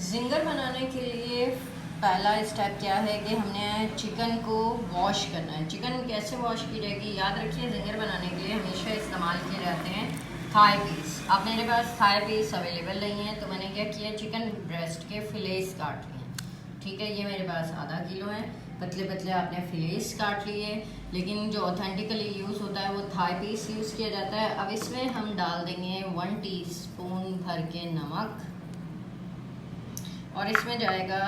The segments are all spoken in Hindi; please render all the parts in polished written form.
जिंगर बनाने के लिए पहला स्टेप क्या है कि हमने चिकन को वॉश करना है। चिकन कैसे वॉश की जाएगी, याद रखिए जिंगर बनाने के लिए हमेशा इस्तेमाल किए जाते हैं थाई पीस। अब मेरे पास थाई पीस अवेलेबल नहीं है तो मैंने क्या किया, चिकन ब्रेस्ट के फिलेस काट लिए। ठीक है, ये मेरे पास आधा किलो है। पतले पतले आपने फिलेस काट लिए, लेकिन जो ऑथेंटिकली यूज़ होता है वो थाई पीस यूज़ किया जाता है। अब इसमें हम डाल देंगे 1 टीस्पून भर के नमक, और इसमें जाएगा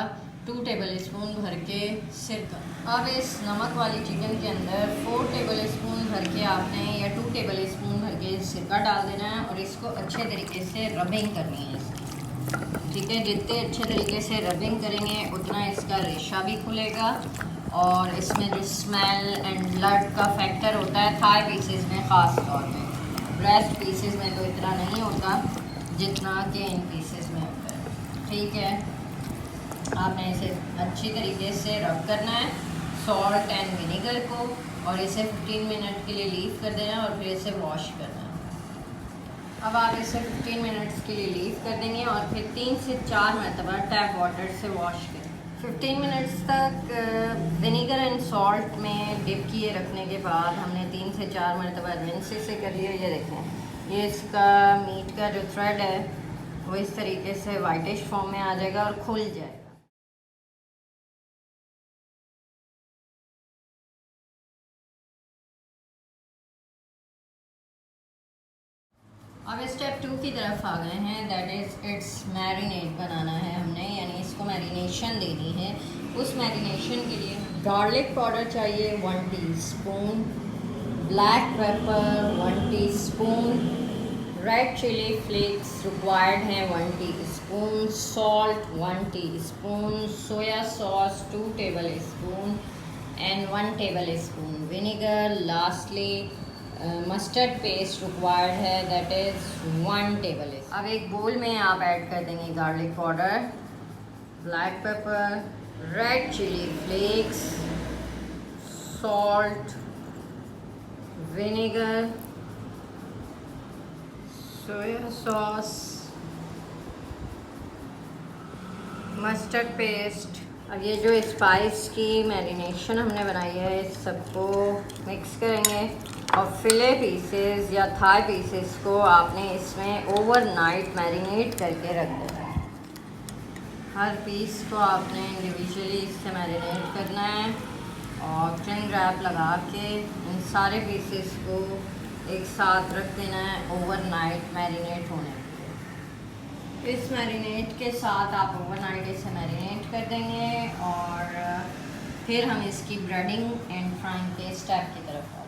2 टेबल स्पून भर के सिरका। अब इस नमक वाली चिकन के अंदर 4 टेबल स्पून भर के आपने या 2 टेबल स्पून भर के सिरका डाल देना है और इसको अच्छे तरीके से रबिंग करनी है इसकी। ठीक है, जितने अच्छे तरीके से रबिंग करेंगे उतना इसका रेशा भी खुलेगा और इसमें जो स्मेल एंड ब्लड का फैक्टर होता है थाई पीसेस में ख़ास तौर पे, ब्रेस्ट पीसेस में तो इतना नहीं होता जितना कि इन पीसेस में होता है। ठीक है, आपने इसे अच्छी तरीके से रब करना है सॉल्ट एंड विनेगर को, और इसे 15 मिनट के लिए लीव कर देना है और फिर इसे वॉश करना है। अब आप इसे 15 मिनट्स के लिए लीव कर देंगे और फिर 3 से 4 मरतबा टैप वाटर से वॉश करें। 15 मिनट्स तक विनेगर एंड सॉल्ट में डिप किए रखने के बाद हमने 3 से 4 मरतबा रिंस से कर लिया। ये देखें, ये इसका मीट का जो थ्रेड है वो इस तरीके से वाइटिश फॉर्म में आ जाएगा और खुल जाएगा। अब स्टेप 2 की तरफ आ गए हैं, दैट इज़ इट्स मैरिनेट बनाना है हमने, यानी इसको मैरिनेशन देनी है। उस मैरिनेशन के लिए गार्लिक पाउडर चाहिए 1 teaspoon, black pepper 1 teaspoon, red chilli flakes required हैं 1 teaspoon, salt 1 teaspoon, soya sauce 2 tablespoon and 1 tablespoon vinegar. Lastly mustard paste required है, दैट इज़ 1 टेबल। अब एक बोल में आप ऐड कर देंगे garlic powder, black pepper, red chilli flakes, salt, vinegar, soya sauce, mustard paste. अब ये जो स्पाइस की मैरिनेशन हमने बनाई है इस सबको मिक्स करेंगे और फिले पीसेस या थाई पीसेस को आपने इसमें ओवरनाइट मैरिनेट करके रख देना है। हर पीस को आपने इंडिविजुअली इससे मैरिनेट करना है और क्लिंग रैप लगा के इन सारे पीसेस को एक साथ रख देना है ओवरनाइट मैरिनेट होने के लिए। इस मैरिनेट के साथ आप ओवरनाइट इसे मैरिनेट कर देंगे और फिर हम इसकी ब्रेडिंग एंड फ्राइंग के स्टेप की तरफ आ जाएंगे।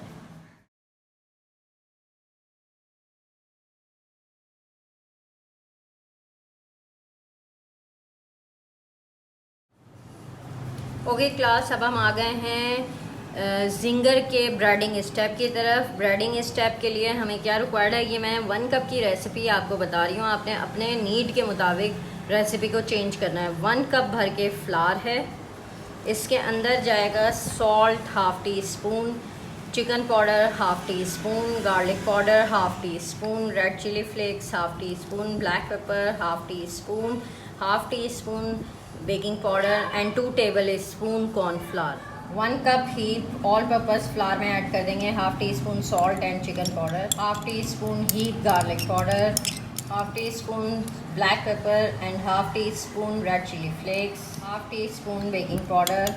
ओके क्लास, अब हम आ गए हैं जिंगर के ब्रेडिंग स्टेप की तरफ। ब्रेडिंग स्टेप के लिए हमें क्या रिक्वायर्ड है, ये मैं 1 कप की रेसिपी आपको बता रही हूँ, आपने अपने नीड के मुताबिक रेसिपी को चेंज करना है। 1 कप भर के फ्लावर है, इसके अंदर जाएगा salt 1/2 teaspoon, chicken powder 1/2 teaspoon, garlic powder 1/2 teaspoon, red chilli flakes 1/2 teaspoon, black pepper 1/2 teaspoon, 1/2 teaspoon baking powder and 2 tablespoon cornflour. 1 cup heap all purpose flour में ऐड कर देंगे 1/2 teaspoon salt and chicken powder, 1/2 teaspoon heap garlic powder, 1/2 teaspoon black pepper and 1/2 teaspoon red chilli flakes, 1/2 teaspoon baking powder,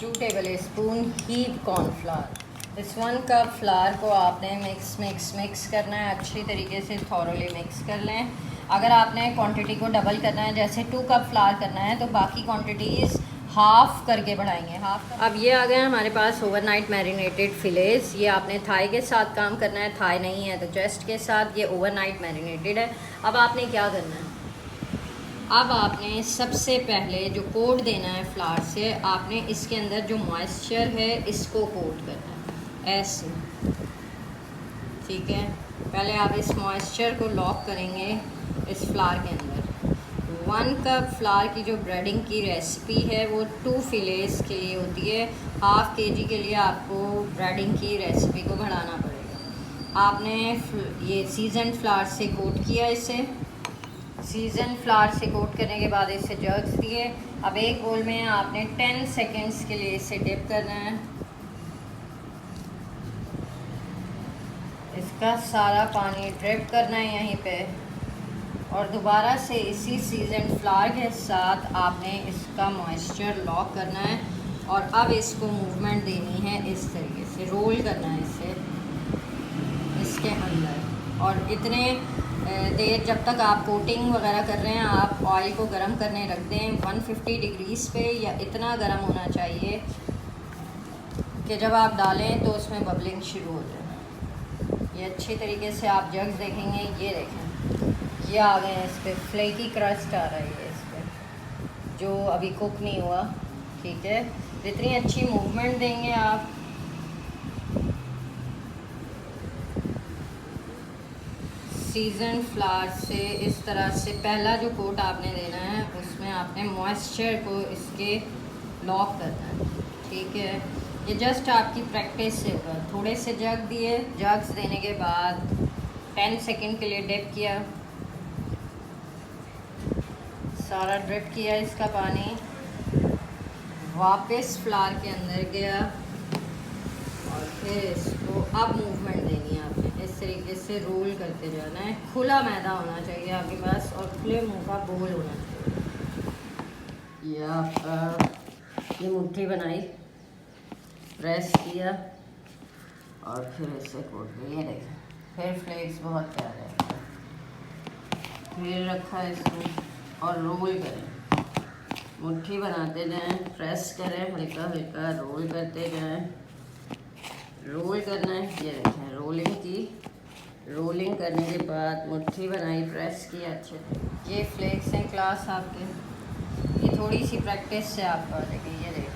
2 table spoon heap cornflour. इस 1 कप फ्लावर को आपने मिक्स करना है, अच्छी तरीके से थॉरोली मिक्स कर लें। अगर आपने क्वांटिटी को डबल करना है, जैसे 2 कप फ्लावर करना है, तो बाकी क्वांटिटीज़ हाफ़ करके बढ़ाएंगे, हाफ। अब ये आ गए हमारे पास ओवरनाइट मैरिनेटेड फिलेस। ये आपने थाई के साथ काम करना है, थाई नहीं है तो चेस्ट के साथ। ये ओवरनाइट मैरिनेटेड है। अब आपने क्या करना है, अब आपने सबसे पहले जो कोट देना है फ्लावर से, आपने इसके अंदर जो मॉइस्चर है इसको कोट करना है ऐसे। ठीक है, पहले आप इस मॉइस्चर को लॉक करेंगे इस फ्लावर के अंदर। 1 कप फ्लावर की जो ब्रेडिंग की रेसिपी है वो 2 फिलेस के लिए होती है। 1/2 kg के लिए आपको ब्रेडिंग की रेसिपी को बढ़ाना पड़ेगा। आपने ये सीजन फ्लावर से कोट किया इसे, सीजन फ्लावर से कोट करने के बाद इसे जग्स दिए। अब एक बोल में आपने 10 सेकेंड्स के लिए इसे डिप करना है। इसका सारा पानी ड्रिप करना है यहीं पे, और दोबारा से इसी सीजन फ्लावर के साथ आपने इसका मॉइस्चर लॉक करना है। और अब इसको मूवमेंट देनी है, इस तरीके से रोल करना है इसे इसके अंदर। और इतने देर जब तक आप कोटिंग वगैरह कर रहे हैं, आप ऑयल को गर्म करने रख दें 150 डिग्रीज़ पे, या इतना गर्म होना चाहिए कि जब आप डालें तो उसमें बबलिंग शुरू हो जाए। ये अच्छी तरीके से आप जग्स देखेंगे, ये देखें ये आ गए हैं, इस पर फ्लेकी क्रस्ट आ रही है इस पर, जो अभी कुक नहीं हुआ। ठीक है, जितनी अच्छी मूवमेंट देंगे आप, सीजन फ्लावर से इस तरह से पहला जो कोट आपने देना है उसमें आपने मॉइस्चर को इसके लॉक करना है। ठीक है, ये जस्ट आपकी प्रैक्टिस से होगा। थोड़े से जग दिए, जग्स देने के बाद 10 सेकंड के लिए डिप किया, सारा ड्रिप किया इसका पानी, वापस फ्लावर के अंदर गया, और फिर इसको अब मूवमेंट देनी है आपने। इस तरीके से रोल करते जाना है। खुला मैदा होना चाहिए आपके पास, और खुले मुंह का बोल होना चाहिए। ये आपका ये मुट्ठी बनाई, प्रेस किया, और फिर इससे कोट में ये देखें, फिर फ्लेक्स बहुत प्यारे हैं। फिर रखा इसको और रोल करें, मुट्ठी बनाते जाएं, प्रेस करें, हल्का हल्का रोल करते जाएं। रोल करना है, ये देखें रोलिंग की, रोलिंग करने के बाद मुट्ठी बनाई, प्रेस किया अच्छे से। ये फ्लेक्स हैं क्लास आपके, ये थोड़ी सी प्रैक्टिस से आप कर देंगे। ये देखें,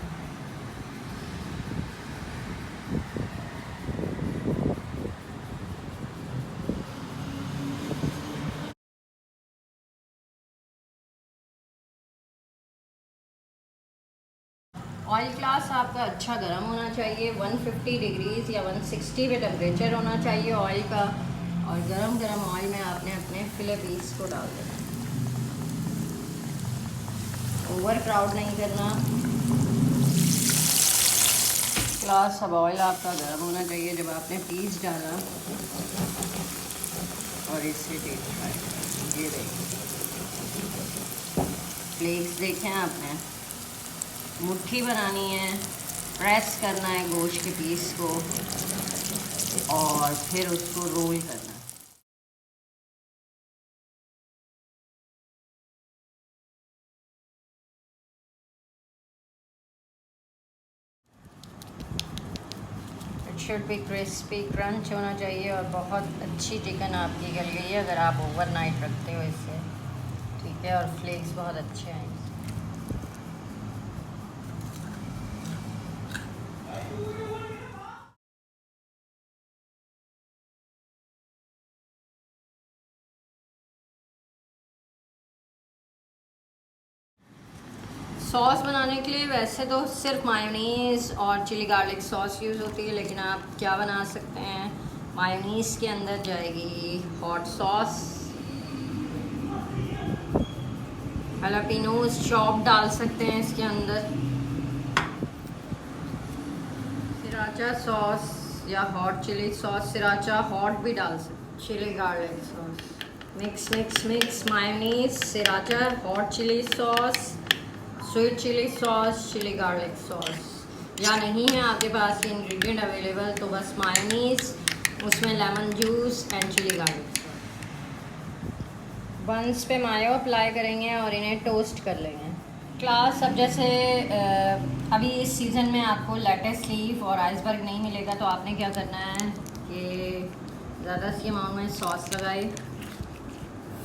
ऑयल क्लास आपका अच्छा गर्म होना चाहिए, 150 डिग्रीज़ या 160 पे टेम्परेचर होना चाहिए ऑयल का। और गरम गरम ऑयल में आपने अपने फिले पीस को डाल देना, ओवर क्राउड नहीं करना। क्लास अब ऑयल आपका गर्म होना चाहिए जब आपने पीस डाला, और इससे डीप फ्राई करें। ये देखिए फ्लेक्स देखें आपने, मुट्ठी बनानी है, प्रेस करना है गोश्त के पीस को, और फिर उसको रोल करना है। It should be crispy, crunch होना चाहिए, और बहुत अच्छी चिकन आपकी गल गई है अगर आप ओवरनाइट रखते हो इसे। ठीक है, और फ्लेक्स बहुत अच्छे हैं। सॉस बनाने के लिए वैसे तो सिर्फ मायोनीज़ और चिली गार्लिक सॉस यूज़ होती है, लेकिन आप क्या बना सकते हैं, मायोनीज़ के अंदर जाएगी हॉट सॉस, जलापेनोस चॉप डाल सकते हैं इसके अंदर, सिराचा सॉस या hot chilli sauce, sriracha hot भी डाल सकते, chilli garlic sauce, mix mix mix, mayonnaise, sriracha, hot chilli sauce, sweet chilli sauce, chilli garlic sauce. या नहीं है आपके पास ये इंग्रेडिएंट अवेलेबल, तो बस मायोनीज़, उसमें lemon juice and chilli garlic sauce. Buns पे मायो अप्लाई करेंगे और इन्हें टोस्ट कर लेंगे। क्लास अब जैसे अभी इस सीज़न में आपको लेट्स लीफ और आइसबर्ग नहीं मिलेगा, तो आपने क्या करना है कि ज़्यादा सी अमाउंट में सॉस लगाई,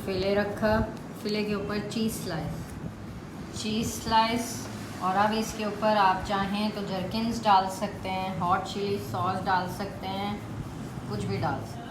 फिले रखा, फिले के ऊपर चीज़ स्लाइस, और अब इसके ऊपर आप चाहें तो जर्किन्स डाल सकते हैं, हॉट चिली सॉस डाल सकते हैं, कुछ भी डाल सकते हैं।